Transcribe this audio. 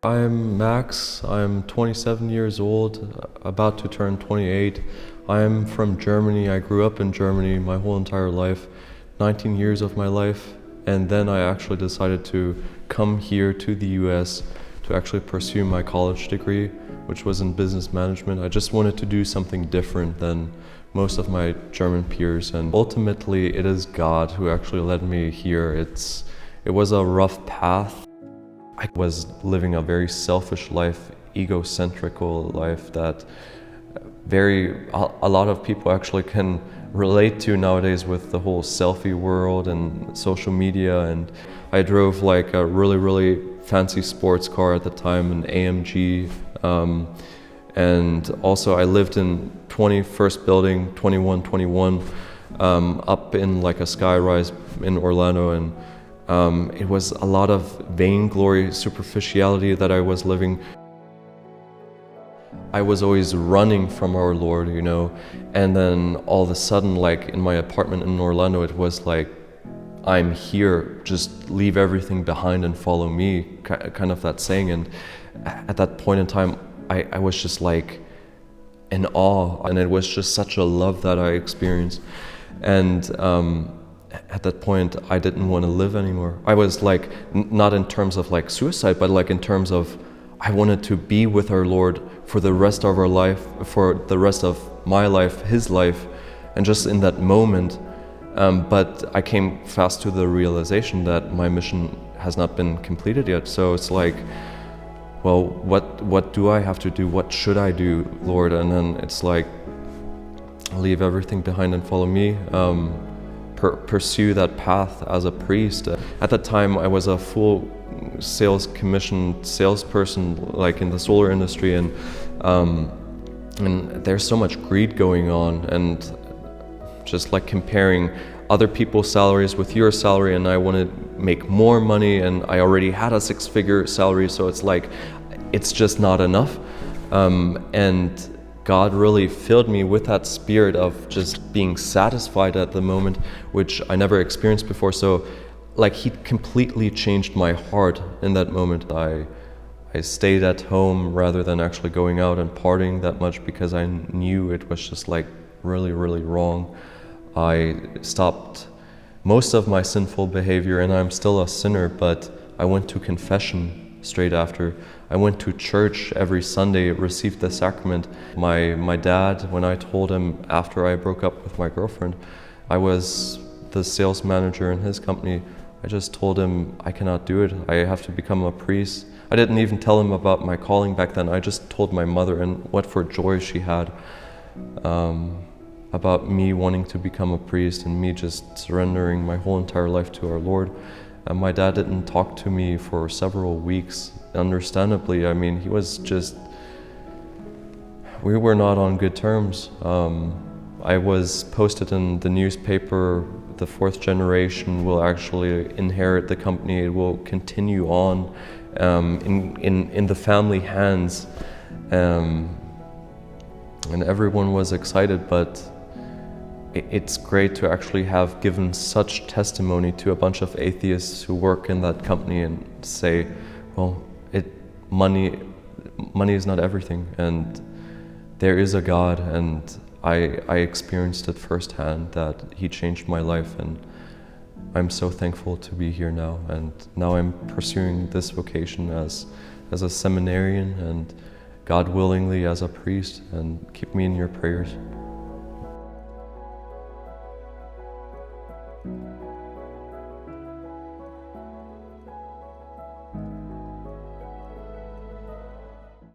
I'm Max. I'm 27 years old, about to turn 28. I'm from Germany. I grew up in Germany my whole entire life, 19 years of my life. And then I actually decided to come here to the US to actually pursue my college degree, which was in business management. I just wanted to do something different than most of my German peers. And ultimately, it is God who actually led me here. It was a rough path. I was living a very selfish life, egocentrical life that a lot of people actually can relate to nowadays with the whole selfie world and social media. And I drove like a really fancy sports car at the time, an AMG. And also I lived in 21st building, 2121, up in like a skyrise in Orlando. And it was a lot of vainglory, superficiality that I was living. I was always running from our Lord, and then all of a sudden, like in my apartment in Orlando, it was like, I'm here, just leave everything behind and follow me, kind of that saying. And at that point in time, I was just like in awe, and it was just such a love that I experienced. And at that point, I didn't want to live anymore. I was like, not in terms of like suicide, but like in terms of, I wanted to be with our Lord for the rest of our life, for the rest of my life, His life, and just in that moment. But I came fast to the realization that my mission has not been completed yet. So it's like, well, what do I have to do? What should I do, Lord? And then it's like, leave everything behind and follow me. Pursue that path as a priest. At that time, I was a full sales commissioned salesperson, like in the solar industry, and there's so much greed going on, and just like comparing other people's salaries with your salary, and I wanted to make more money, and I already had a 6-figure salary, so it's like, it's just not enough. And God really filled me with that spirit of just being satisfied at the moment, which I never experienced before. So like He completely changed my heart in that moment. I stayed at home rather than actually going out and partying that much, because I knew it was just like really wrong. I stopped most of my sinful behavior, and I'm still a sinner, but I went to confession straight after. I went to church every Sunday, received the sacrament. My dad, when I told him after I broke up with my girlfriend, I was the sales manager in his company, I just told him I cannot do it. I have to become a priest. I didn't even tell him about my calling back then. I just told my mother, and what for joy she had about me wanting to become a priest and me just surrendering my whole entire life to our Lord. And my dad didn't talk to me for several weeks. Understandably, I mean, we were not on good terms. I was posted in the newspaper, the 4th generation will actually inherit the company. It will continue on in the family hands. And everyone was excited, but it's great to actually have given such testimony to a bunch of atheists who work in that company and say, well, money is not everything, and there is a God, and I experienced it firsthand that He changed my life, and I'm so thankful to be here now. And now I'm pursuing this vocation as a seminarian, and God willingly as a priest, and keep me in your prayers.